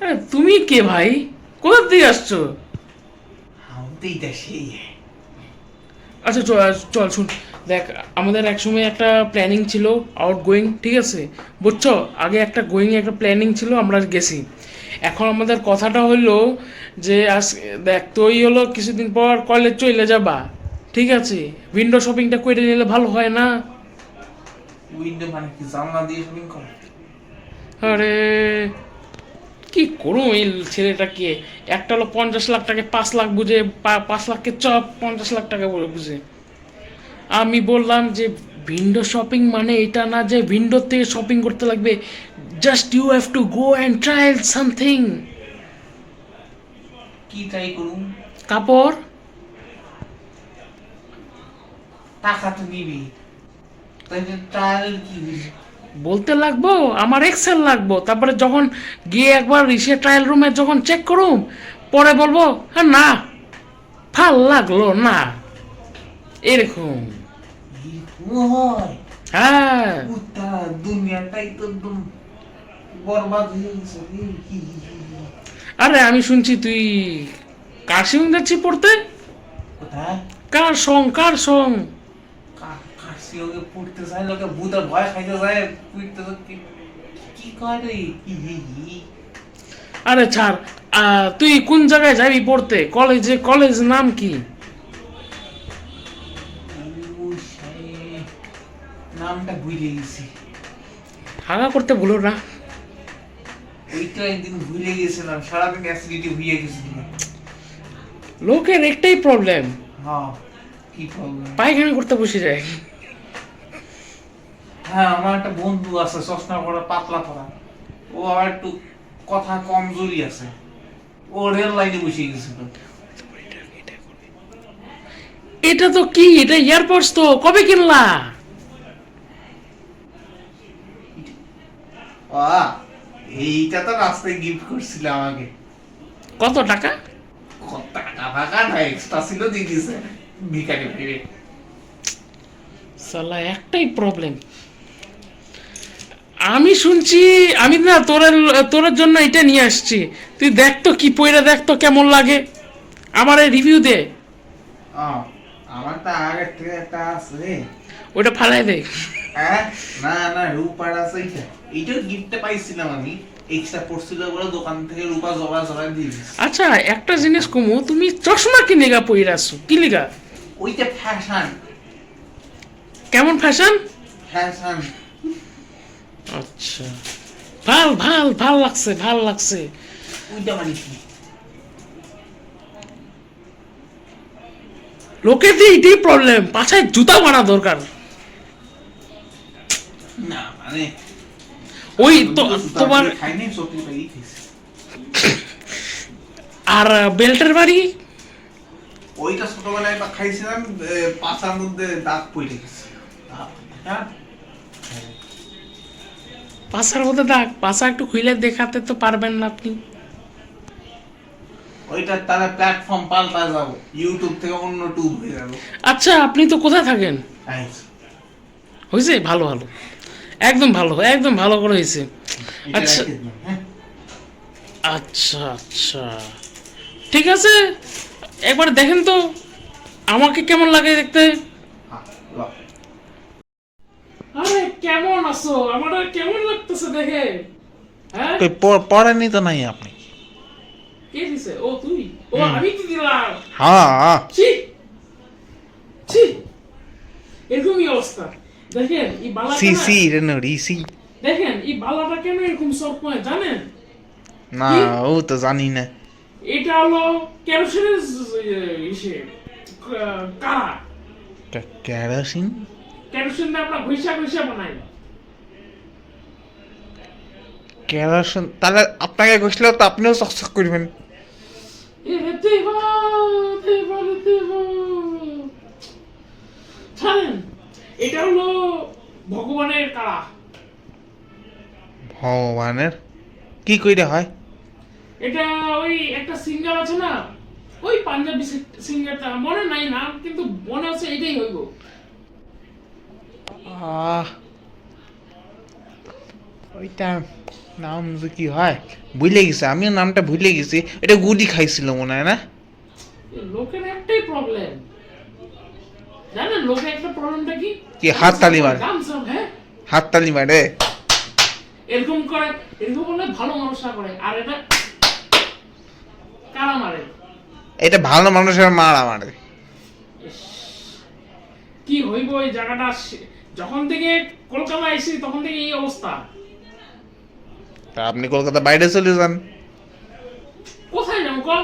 আরে তুমি কে ভাই? কোথা থেকে আসছো? আমাদের দেশে আচ্ছা চল চল শুন। দেখ, আমাদের একসময় একটা প্ল্যানিং ছিল আউট গোয়িং, ঠিক আছে? বুঝছো, আগে একটা গোয়িং একটা প্ল্যানিং ছিল, আমরা গেছি। এখন আমাদের কথাটা হইলো যে আজ দেখ তুই হলো কিছুদিন পর কলেজ চলে যাবা, ঠিক আছে? উইন্ডো শপিংটা করে নিলে ভালো হয় না? উইন্ডো মানে কি জানলা দিয়ে শপিং করে? আরে কি করুম এই ছেলেটাকে। একটা হলো 50 লাখ টাকা 5 লাখ বুঝে, 5 লাখকে চপ 50 লাখ টাকা বলে বুঝে। আমি বললাম যে উইন্ডো শপিং মানে এটা না যে উইন্ডো থেকে শপিং করতে লাগবে, just you have to go and try something. কি ট্রাই করুন? কাপড়। টাকা তো নিবি, তাই ট্রায়াল কি বুঝি? বলতে লাগবো আমার এক্সেল লাগবো, তারপরে যখন গিয়ে একবার ইসে ট্রায়াল রুমে যখন চেক করুম, পরে বলবো হ্যাঁ না ভাল লাগলো না, এরকম। এরকম হয়? হ্যাঁ। পুতা দুনিয়াটাই তো একদম বরবাদ হয়ে গেছে রে। আরে আমি শুনছি তুই কাশিম যাচ্ছি পড়তে। কোথায়? কার সং কাশি ওকে পড়তে যায়, লোকে ভূতের ভয় খাইতে যায়, পড়তে তো কি কয় রে? আরে ছাড়। তুই কোন জায়গায় যাবি পড়তে? কলেজ নাম কি? ও সেই নামটা ভুলে গেছি। হাগা করতে ভুলো না। ওইটা একদিন ভুলে গেছিলাম, সারাদিন অ্যাসিডিটি হয়ে গেছিল। লোকের একটাই প্রবলেম, হ্যাঁ, কি প্রবলেম? পায়খানা করতে বসে যায়। হ্যাঁ, আমার একটা বন্ধু আছে চশমা পরা, পাতলা পরা। ও আবার একটু কথা কমজোরি আছে। ও রেল লাইনে বসে গেছিল। এটা তো কি, এটা এয়ারপোর্টস তো কবে কিনলা? আহ, এইটা তো রাস্তায় গিফট করছিল আমাকে। কত টাকা? কত টাকা ফাঁকা না, এক্সট্রা ছিল, দিয়ে দিছে ভিখারি ভেবে। সালা একটাই প্রবলেম। আমি শুনছি, আমি না তোরের জন্য এটা নিয়ে আসছি। তুই দেখ তো কি পয়রা, দেখ তো কেমন লাগে, আমার এই রিভিউ দে। আহ, আমারটা আগের থেকে একটা আছে। ওটা ফালাই দে। হ্যাঁ, না না, রূপার আছে এইটা। এইটাও গিফটে পাইছিলাম আমি। এক্সট্রা পড়ছিল বলে দোকান থেকে রূপা জবা জবা দিয়ে দিছে। আচ্ছা একটা জিনিস কমু, তুমি চশমা কি নিগা পইরা আসছো, কি লিগা? ওইটা ফ্যাশন। কেমন ফ্যাশন? ফ্যাশন। আচ্ছা, ভাল ভাল ভাল লাগছে, ভাল লাগছে। ওইটা মানে কি? লোকের দিয়ে এটাই প্রবলেম, পাছায় জুতা মারা দরকার। না মানে ওই তো তোমার খাইনি, সত্যি পাই খাইছি। আর বেল্টের বাড়ি। ওইটা ছোটবেলায় একবার খাইছিলাম, পাছার মধ্যে দাঁত পড়ে গেছে। হ্যাঁ, পাছার মধ্যে দাগ, পাছা একটু খুইলে দেখাতে তো পারবেন না আপনি? ওইটা তারা প্ল্যাটফর্ম পাল্টা যাবো, ইউটিউব থেকে অন্য টুব হয়ে যাবো। আচ্ছা আপনি তো কোথায় থাকেন? হয়েছে, ভালো ভালো, একদম ভালো, একদম ভালো করে হয়েছে। আচ্ছা হ্যাঁ, আচ্ছা আচ্ছা, ঠিক আছে, একবার দেখেন তো আমাকে কেমন লাগে দেখতে। ল। আরে কেমন আছো, আমার কেমন লাগতেছে দেখে? হ্যাঁ, পড়েনি তো নাই আপনি? কে দিছে? ও তুই? ও আমি কি দিলাম? হ্যাঁ, ছি ছি, এরকমই অবস্থা। দেখেন এই বালাটা সি না, সি রেনরি সি। দেখেন এই বালাটা কেন এরকম সরকমায় জানেন? না, কি? ও তো জানি না। এটা হলো কেরোসিনের ইসে কারা। কেরোসিন? কেরোসিন দিয়ে আমরা ঘুষা ঘুষা বানাই। কেরোসিন তাহলে আপনাকে ঘষলেও তো আপনিও চকচক করবেন। এ দেবা দেবা দেবা, জানেন এটা হলো ভগবানের কারা। ভগবানের? কি কইরা হয়? এটা ওই একটা সিঙ্গার আছে না, ওই পাঞ্জাবি সিঙ্গারটা মনে নাই নাম, কিন্তু মনে হচ্ছে এটাই হইব। আহ, ওইটা নাম যে কি হয় ভুলে গেছি, আমিও নামটা ভুলে গেছি। এটা গুডি খাইছিল মনে হয় না? লোকের একটাই প্রবলেম, জানেন লোকের একটা প্রবলেমটা কি? কি হাত তালি মারে? হ্যাঁ, হাত তালি মারে। এরকম করে, এরকম করলে ভালো মানুষরা করে, আর এটা কারা মারে? এটা ভালো মানুষের মারা মারে। ইস, কি হইব এই জায়গাটা? যখন থেকে কলকাতা আইছি তখন থেকে এই অবস্থা। তা আপনি কলকাতা বাইরে চলে যান। কোথায় যাবো কল?